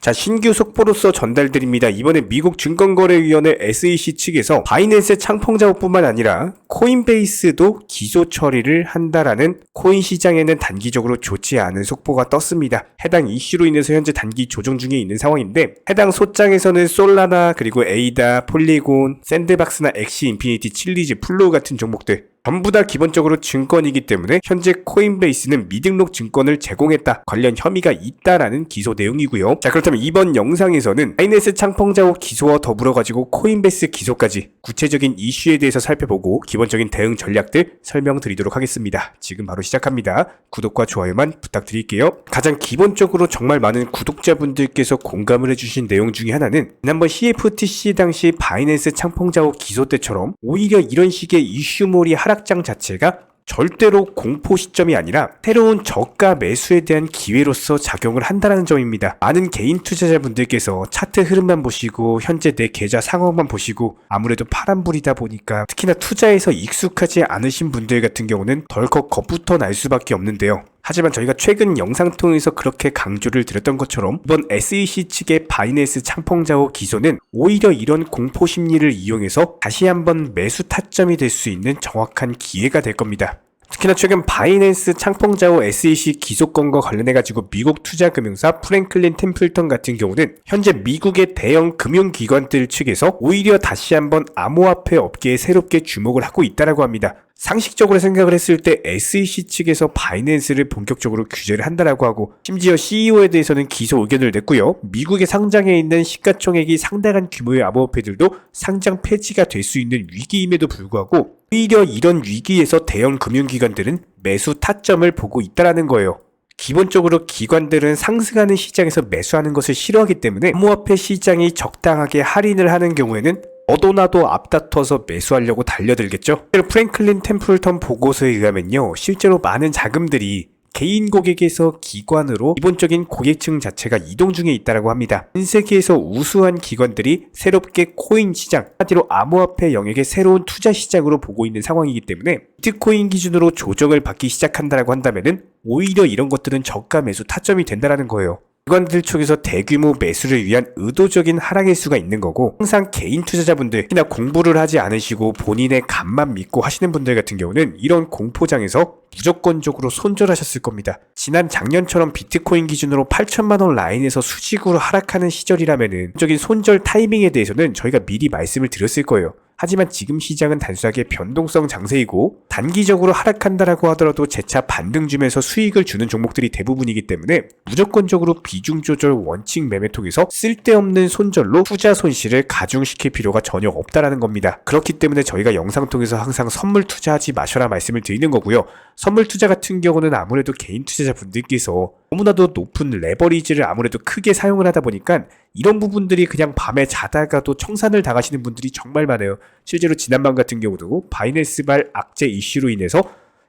자, 신규 속보로서 전달드립니다. 이번에 미국 증권거래위원회 SEC 측에서 바이낸스 창펑 작업뿐만 아니라 코인베이스도 기소 처리를 한다라는 코인 시장에는 단기적으로 좋지 않은 속보가 떴습니다. 해당 이슈로 인해서 현재 단기 조정 중에 있는 상황인데, 해당 소장에서는 솔라나 그리고 에이다, 폴리곤, 샌드박스나 엑시, 인피니티, 칠리즈, 플로우 같은 종목들 전부 다 기본적으로 증권이기 때문에 현재 코인베이스는 미등록 증권을 제공했다, 관련 혐의가 있다라는 기소 내용이고요. 자, 그렇다면 이번 영상에서는 바이낸스 창펑 작업 기소와 더불어 가지고 코인베이스 기소까지 구체적인 이슈에 대해서 살펴보고 기본적인 대응 전략들 설명드리도록 하겠습니다. 지금 바로 시작합니다. 구독과 좋아요만 부탁드릴게요. 가장 기본적으로 정말 많은 구독자분들께서 공감을 해주신 내용 중에 하나는, 지난번 CFTC 당시 바이낸스 창펑 작업 기소 때처럼 오히려 이런 식의 이슈몰이 하락장 자체가 절대로 공포 시점이 아니라 새로운 저가 매수에 대한 기회로서 작용을 한다는 점입니다. 많은 개인 투자자분들께서 차트 흐름만 보시고 현재 내 계좌 상황만 보시고 아무래도 파란불이다 보니까 특히나 투자에서 익숙하지 않으신 분들 같은 경우는 덜컥 겁부터 날 수밖에 없는데요. 하지만 저희가 최근 영상 통해서 그렇게 강조를 드렸던 것처럼 이번 SEC 측의 바이낸스 창펑 작업 기소는 오히려 이런 공포 심리를 이용해서 다시 한번 매수 타점이 될 수 있는 정확한 기회가 될 겁니다. 특히나 최근 바이낸스 창펑 작업 SEC 기소건과 관련해가지고 미국 투자금융사 프랭클린 템플턴 같은 경우는 현재 미국의 대형 금융기관들 측에서 오히려 다시 한번 암호화폐 업계에 새롭게 주목을 하고 있다고 합니다. 상식적으로 생각을 했을 때 SEC 측에서 바이낸스를 본격적으로 규제를 한다라고 하고, 심지어 CEO에 대해서는 기소 의견을 냈고요. 미국에 상장해 있는 시가총액이 상당한 규모의 암호화폐들도 상장 폐지가 될 수 있는 위기임에도 불구하고 오히려 이런 위기에서 대형 금융기관들은 매수 타점을 보고 있다라는 거예요. 기본적으로 기관들은 상승하는 시장에서 매수하는 것을 싫어하기 때문에 암호화폐 시장이 적당하게 할인을 하는 경우에는 너도나도 앞다퉈서 매수하려고 달려들겠죠. 프랭클린 템플턴 보고서에 의하면요, 실제로 많은 자금들이 개인 고객에서 기관으로 기본적인 고객층 자체가 이동 중에 있다고 합니다. 전 세계에서 우수한 기관들이 새롭게 코인 시장, 한마디로 암호화폐 영역의 새로운 투자 시장으로 보고 있는 상황이기 때문에 비트코인 기준으로 조정을 받기 시작한다고 한다면은 오히려 이런 것들은 저가 매수 타점이 된다는 거예요. 기관들 쪽에서 대규모 매수를 위한 의도적인 하락일 수가 있는 거고, 항상 개인 투자자분들, 특히나 공부를 하지 않으시고 본인의 감만 믿고 하시는 분들 같은 경우는 이런 공포장에서 무조건적으로 손절하셨을 겁니다. 지난 작년처럼 비트코인 기준으로 8천만원 라인에서 수직으로 하락하는 시절이라면은 적인 손절 타이밍에 대해서는 저희가 미리 말씀을 드렸을 거예요. 하지만 지금 시장은 단순하게 변동성 장세이고 단기적으로 하락한다라고 하더라도 재차 반등 주면서 수익을 주는 종목들이 대부분이기 때문에 무조건적으로 비중 조절 원칙 매매 통해서 쓸데없는 손절로 투자 손실을 가중시킬 필요가 전혀 없다라는 겁니다. 그렇기 때문에 저희가 영상 통해서 항상 선물 투자하지 마셔라 말씀을 드리는 거고요. 선물 투자 같은 경우는 아무래도 개인 투자자분들께서 너무나도 높은 레버리지를 아무래도 크게 사용을 하다 보니까 이런 부분들이 그냥 밤에 자다가도 청산을 당하시는 분들이 정말 많아요. 실제로 지난밤 같은 경우도 바이낸스발 악재 이슈로 인해서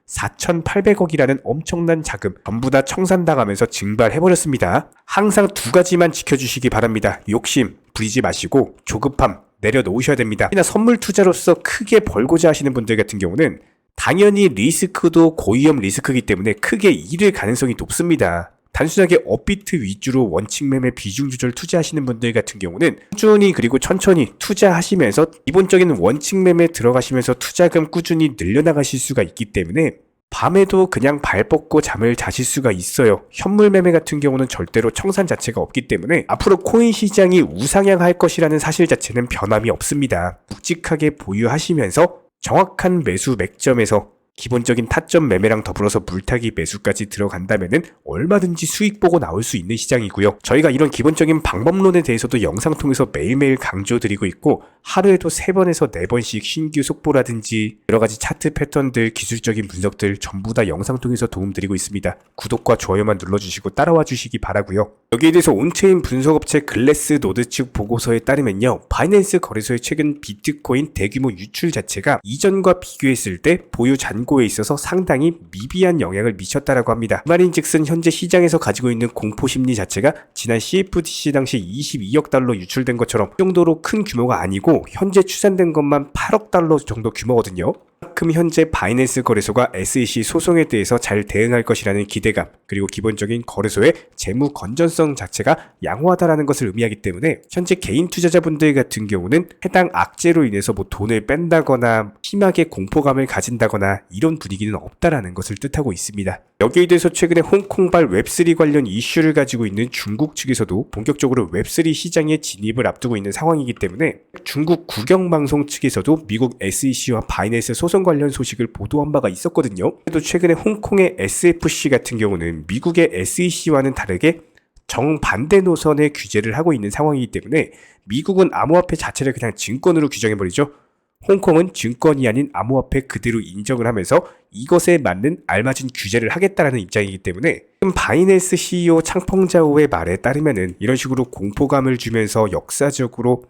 4,800억이라는 엄청난 자금 전부 다 청산당하면서 증발해버렸습니다. 항상 두 가지만 지켜주시기 바랍니다. 욕심 부리지 마시고 조급함 내려놓으셔야 됩니다. 특히나 선물 투자로서 크게 벌고자 하시는 분들 같은 경우는 당연히 리스크도 고위험 리스크이기 때문에 크게 잃을 가능성이 높습니다. 단순하게 업비트 위주로 원칙 매매 비중 조절 투자하시는 분들 같은 경우는 꾸준히 그리고 천천히 투자하시면서 기본적인 원칙 매매 들어가시면서 투자금 꾸준히 늘려나가실 수가 있기 때문에 밤에도 그냥 발 뻗고 잠을 자실 수가 있어요. 현물 매매 같은 경우는 절대로 청산 자체가 없기 때문에 앞으로 코인 시장이 우상향할 것이라는 사실 자체는 변함이 없습니다. 묵직하게 보유하시면서 정확한 매수 맥점에서 기본적인 타점 매매랑 더불어서 물타기 매수까지 들어간다면은 얼마든지 수익 보고 나올 수 있는 시장이고요. 저희가 이런 기본적인 방법론에 대해서도 영상 통해서 매일매일 강조드리고 있고, 하루에도 3번에서 4번씩 신규 속보라든지 여러가지 차트 패턴들, 기술적인 분석들 전부 다 영상 통해서 도움드리고 있습니다. 구독과 좋아요만 눌러주시고 따라와 주시기 바라고요. 여기에 대해서 온체인 분석업체 글래스노드 측 보고서에 따르면요, 바이낸스 거래소의 최근 비트코인 대규모 유출 자체가 이전과 비교했을 때 보유 잔고에 있어서 상당히 미비한 영향을 미쳤다라고 합니다. 그 말인즉슨 현재 시장에서 가지고 있는 공포 심리 자체가 지난 CFTC 당시 22억 달러 유출된 것처럼 이 정도로 큰 규모가 아니고 현재 추산된 것만 8억 달러 정도 규모거든요. 그만큼 현재 바이낸스 거래소가 SEC 소송에 대해서 잘 대응할 것이라는 기대감, 그리고 기본적인 거래소의 재무 건전성 자체가 양호하다라는 것을 의미하기 때문에 현재 개인 투자자분들 같은 경우는 해당 악재로 인해서 뭐 돈을 뺀다거나 심하게 공포감을 가진다거나 이런 분위기는 없다라는 것을 뜻하고 있습니다. 여기에 대해서 최근에 홍콩발 웹3 관련 이슈를 가지고 있는 중국 측에서도 본격적으로 웹3 시장에 진입을 앞두고 있는 상황이기 때문에 중국 국영방송 측에서도 미국 SEC와 바이낸스 소송 관련 소식을 보도한 바가 있었거든요. 그래도 최근에 홍콩의 SFC 같은 경우는 미국의 SEC와는 다르게 정반대 노선의 규제를 하고 있는 상황이기 때문에 미국은 암호화폐 자체를 그냥 증권으로 규정해버리죠. 홍콩은 증권이 아닌 암호화폐 그대로 인정을 하면서 이것에 맞는 알맞은 규제를 하겠다라는 입장이기 때문에 바이낸스 CEO 창펑자오의 말에 따르면은 이런 식으로 공포감을 주면서 역사적으로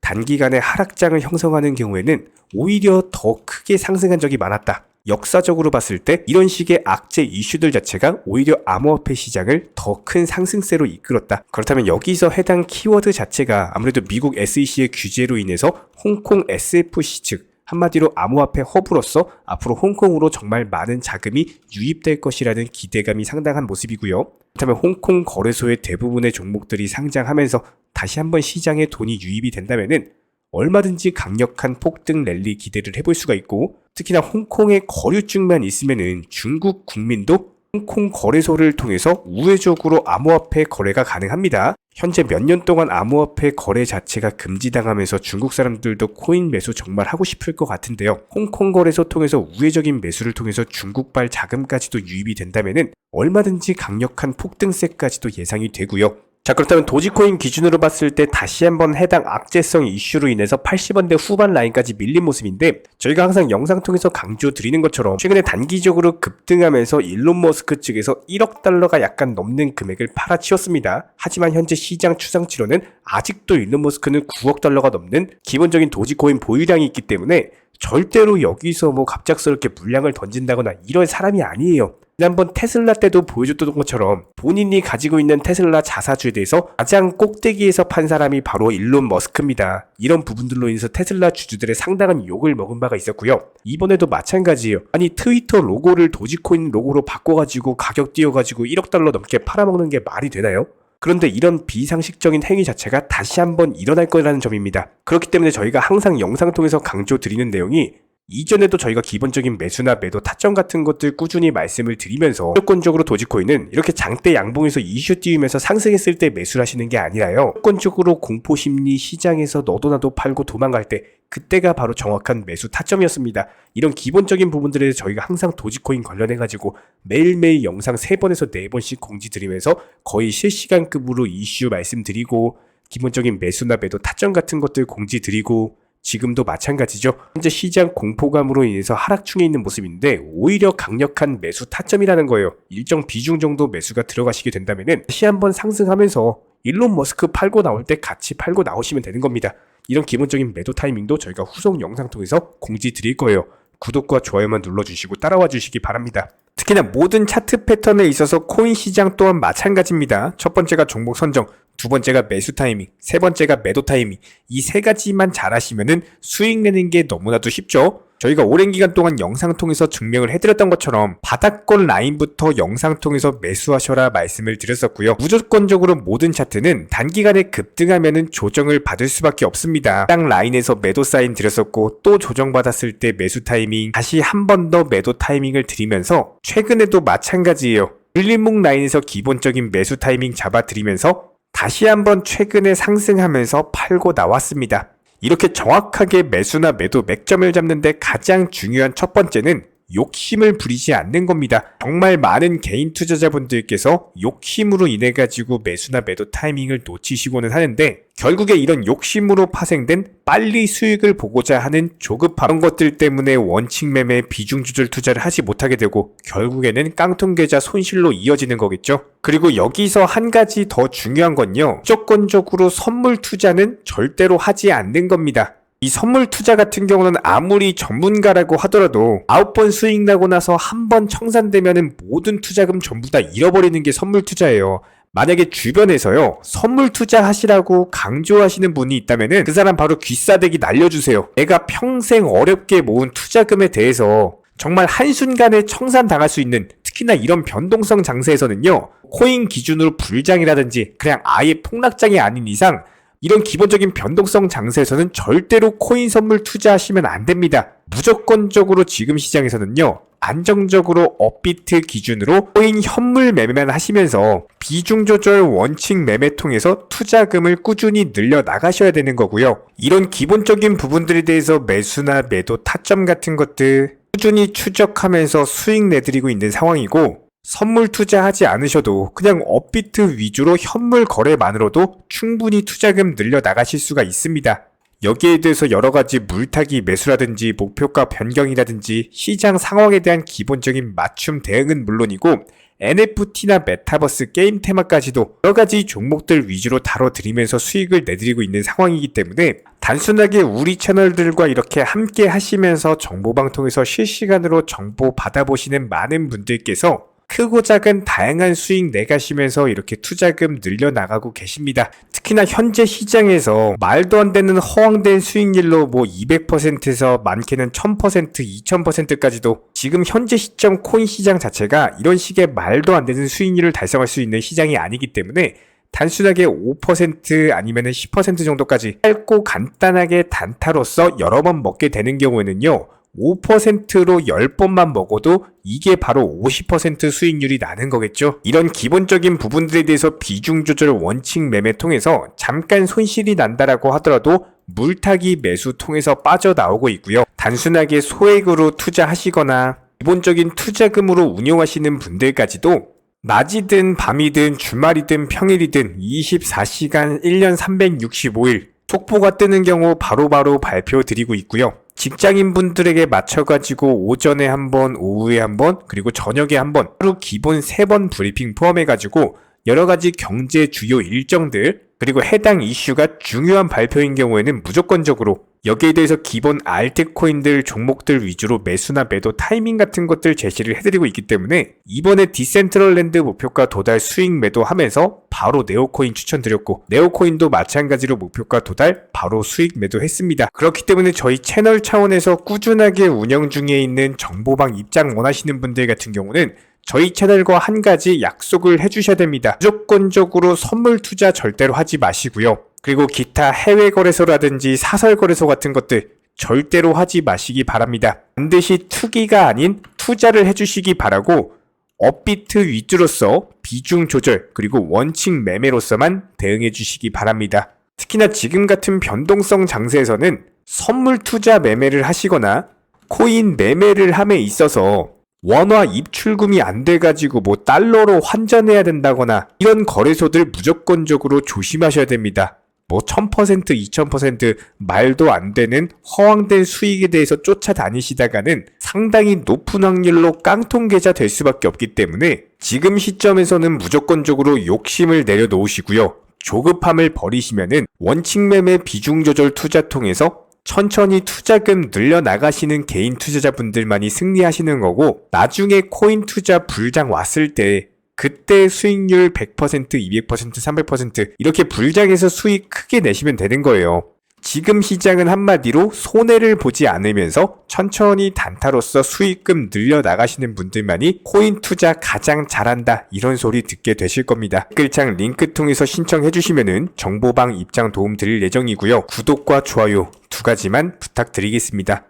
단기간에 하락장을 형성하는 경우에는 오히려 더 크게 상승한 적이 많았다. 역사적으로 봤을 때 이런 식의 악재 이슈들 자체가 오히려 암호화폐 시장을 더 큰 상승세로 이끌었다. 그렇다면 여기서 해당 키워드 자체가 아무래도 미국 SEC의 규제로 인해서 홍콩 SFC 측, 한마디로 암호화폐 허브로서 앞으로 홍콩으로 정말 많은 자금이 유입될 것이라는 기대감이 상당한 모습이고요. 그렇다면 홍콩 거래소의 대부분의 종목들이 상장하면서 다시 한번 시장에 돈이 유입이 된다면은 얼마든지 강력한 폭등 랠리 기대를 해볼 수가 있고, 특히나 홍콩의 거류증만 있으면은 중국 국민도 홍콩 거래소를 통해서 우회적으로 암호화폐 거래가 가능합니다. 현재 몇 년 동안 암호화폐 거래 자체가 금지당하면서 중국 사람들도 코인 매수 정말 하고 싶을 것 같은데요. 홍콩 거래소 통해서 우회적인 매수를 통해서 중국발 자금까지도 유입이 된다면은 얼마든지 강력한 폭등세까지도 예상이 되고요. 자, 그렇다면 도지코인 기준으로 봤을 때 다시 한번 해당 악재성 이슈로 인해서 80원대 후반 라인까지 밀린 모습인데, 저희가 항상 영상 통해서 강조드리는 것처럼 최근에 단기적으로 급등하면서 일론 머스크 측에서 1억 달러가 약간 넘는 금액을 팔아치웠습니다. 하지만 현재 시장 추정치로는 아직도 일론 머스크는 9억 달러가 넘는 기본적인 도지코인 보유량이 있기 때문에 절대로 여기서 뭐 갑작스럽게 물량을 던진다거나 이럴 사람이 아니에요. 지난번 테슬라 때도 보여줬던 것처럼 본인이 가지고 있는 테슬라 자사주에 대해서 가장 꼭대기에서 판 사람이 바로 일론 머스크입니다. 이런 부분들로 인해서 테슬라 주주들의 상당한 욕을 먹은 바가 있었고요. 이번에도 마찬가지예요. 아니 트위터 로고를 도지코인 로고로 바꿔가지고 가격 띄워가지고 1억 달러 넘게 팔아먹는 게 말이 되나요? 그런데 이런 비상식적인 행위 자체가 다시 한번 일어날 거라는 점입니다. 그렇기 때문에 저희가 항상 영상 통해서 강조드리는 내용이, 이전에도 저희가 기본적인 매수나 매도 타점 같은 것들 꾸준히 말씀을 드리면서 무조건적으로 도지코인은 이렇게 장대 양봉에서 이슈 띄우면서 상승했을 때 매수를 하시는 게 아니라요, 무조건적으로 공포심리 시장에서 너도 나도 팔고 도망갈 때 그때가 바로 정확한 매수 타점이었습니다. 이런 기본적인 부분들에 저희가 항상 도지코인 관련해가지고 매일매일 영상 3번에서 4번씩 공지 드리면서 거의 실시간급으로 이슈 말씀드리고, 기본적인 매수나 매도 타점 같은 것들 공지 드리고, 지금도 마찬가지죠. 현재 시장 공포감으로 인해서 하락 중에 있는 모습인데 오히려 강력한 매수 타점이라는 거예요. 일정 비중 정도 매수가 들어가시게 된다면은 다시 한번 상승하면서 일론 머스크 팔고 나올 때 같이 팔고 나오시면 되는 겁니다. 이런 기본적인 매도 타이밍도 저희가 후속 영상 통해서 공지 드릴 거예요. 구독과 좋아요만 눌러주시고 따라와 주시기 바랍니다. 특히나 모든 차트 패턴에 있어서 코인 시장 또한 마찬가지입니다. 첫 번째가 종목 선정, 두 번째가 매수 타이밍, 세 번째가 매도 타이밍. 이 세 가지만 잘하시면은 수익 내는 게 너무나도 쉽죠. 저희가 오랜 기간 동안 영상 통해서 증명을 해드렸던 것처럼 바닥권 라인부터 영상 통해서 매수하셔라 말씀을 드렸었고요. 무조건적으로 모든 차트는 단기간에 급등하면은 조정을 받을 수밖에 없습니다. 딱 라인에서 매도 사인 드렸었고, 또 조정받았을 때 매수 타이밍, 다시 한 번 더 매도 타이밍을 드리면서 최근에도 마찬가지예요. 밀림목 라인에서 기본적인 매수 타이밍 잡아드리면서 다시 한번 최근에 상승하면서 팔고 나왔습니다. 이렇게 정확하게 매수나 매도 맥점을 잡는데 가장 중요한 첫 번째는 욕심을 부리지 않는 겁니다. 정말 많은 개인 투자자분들께서 욕심으로 인해 가지고 매수나 매도 타이밍을 놓치시고는 하는데, 결국에 이런 욕심으로 파생된 빨리 수익을 보고자 하는 조급함, 그런 것들 때문에 원칙 매매 비중 조절 투자를 하지 못하게 되고 결국에는 깡통 계좌 손실로 이어지는 거겠죠. 그리고 여기서 한 가지 더 중요한 건요, 무조건적으로 선물 투자는 절대로 하지 않는 겁니다. 이 선물 투자 같은 경우는 아무리 전문가라고 하더라도 9번 수익 나고 나서 한 번 청산되면은 모든 투자금 전부 다 잃어버리는 게 선물 투자예요. 만약에 주변에서요, 선물 투자하시라고 강조하시는 분이 있다면은 그 사람 바로 귀싸대기 날려주세요. 내가 평생 어렵게 모은 투자금에 대해서 정말 한순간에 청산당할 수 있는, 특히나 이런 변동성 장세에서는요, 코인 기준으로 불장이라든지 그냥 아예 폭락장이 아닌 이상 이런 기본적인 변동성 장세에서는 절대로 코인 선물 투자하시면 안 됩니다. 무조건적으로 지금 시장에서는요, 안정적으로 업비트 기준으로 코인 현물 매매만 하시면서 비중 조절 원칙 매매 통해서 투자금을 꾸준히 늘려 나가셔야 되는 거고요. 이런 기본적인 부분들에 대해서 매수나 매도 타점 같은 것들 꾸준히 추적하면서 수익 내드리고 있는 상황이고, 선물 투자하지 않으셔도 그냥 업비트 위주로 현물 거래만으로도 충분히 투자금 늘려 나가실 수가 있습니다. 여기에 대해서 여러가지 물타기 매수라든지 목표가 변경이라든지 시장 상황에 대한 기본적인 맞춤 대응은 물론이고, NFT나 메타버스 게임 테마까지도 여러가지 종목들 위주로 다뤄드리면서 수익을 내드리고 있는 상황이기 때문에 단순하게 우리 채널들과 이렇게 함께 하시면서 정보방통에서 실시간으로 정보 받아보시는 많은 분들께서 크고 작은 다양한 수익 내가시면서 이렇게 투자금 늘려나가고 계십니다. 특히나 현재 시장에서 말도 안 되는 허황된 수익률로 200%에서 많게는 1000%, 2000%까지도 지금 현재 시점 코인 시장 자체가 이런 식의 말도 안 되는 수익률을 달성할 수 있는 시장이 아니기 때문에 단순하게 5% 아니면 10% 정도까지 짧고 간단하게 단타로서 여러 번 먹게 되는 경우에는요, 5%로 10번만 먹어도 이게 바로 50% 수익률이 나는 거겠죠. 이런 기본적인 부분들에 대해서 비중 조절 원칙 매매 통해서 잠깐 손실이 난다라고 하더라도 물타기 매수 통해서 빠져나오고 있고요. 단순하게 소액으로 투자하시거나 기본적인 투자금으로 운용하시는 분들까지도 낮이든 밤이든 주말이든 평일이든 24시간 1년 365일 속보가 뜨는 경우 바로바로 발표 드리고 있고요. 직장인분들에게 맞춰가지고 오전에 한 번, 오후에 한 번, 그리고 저녁에 한 번, 하루 기본 3번 브리핑 포함해가지고 여러가지 경제 주요 일정들, 그리고 해당 이슈가 중요한 발표인 경우에는 무조건적으로 여기에 대해서 기본 알트코인들 종목들 위주로 매수나 매도 타이밍 같은 것들 제시를 해드리고 있기 때문에 이번에 디센트럴랜드 목표가 도달 수익 매도하면서 바로 네오코인 추천드렸고, 네오코인도 마찬가지로 목표가 도달 바로 수익 매도했습니다. 그렇기 때문에 저희 채널 차원에서 꾸준하게 운영 중에 있는 정보방 입장 원하시는 분들 같은 경우는 저희 채널과 한 가지 약속을 해주셔야 됩니다. 무조건적으로 선물 투자 절대로 하지 마시고요. 그리고 기타 해외 거래소라든지 사설 거래소 같은 것들 절대로 하지 마시기 바랍니다. 반드시 투기가 아닌 투자를 해주시기 바라고, 업비트 위주로서 비중 조절 그리고 원칙 매매로서만 대응해 주시기 바랍니다. 특히나 지금 같은 변동성 장세에서는 선물 투자 매매를 하시거나 코인 매매를 함에 있어서 원화 입출금이 안 돼가지고 달러로 환전해야 된다거나 이런 거래소들 무조건적으로 조심하셔야 됩니다. 1000%, 2000% 말도 안 되는 허황된 수익에 대해서 쫓아다니시다가는 상당히 높은 확률로 깡통 계좌 될 수밖에 없기 때문에 지금 시점에서는 무조건적으로 욕심을 내려놓으시고요. 조급함을 버리시면은 원칙 매매 비중 조절 투자 통해서 천천히 투자금 늘려나가시는 개인 투자자분들만이 승리하시는 거고, 나중에 코인 투자 불장 왔을 때 그때 수익률 100%, 200%, 300% 이렇게 불장해서 수익 크게 내시면 되는 거예요. 지금 시장은 한마디로 손해를 보지 않으면서 천천히 단타로서 수익금 늘려나가시는 분들만이 코인 투자 가장 잘한다, 이런 소리 듣게 되실 겁니다. 댓글창 링크 통해서 신청해 주시면은 정보방 입장 도움 드릴 예정이고요. 구독과 좋아요 2가지만 부탁드리겠습니다.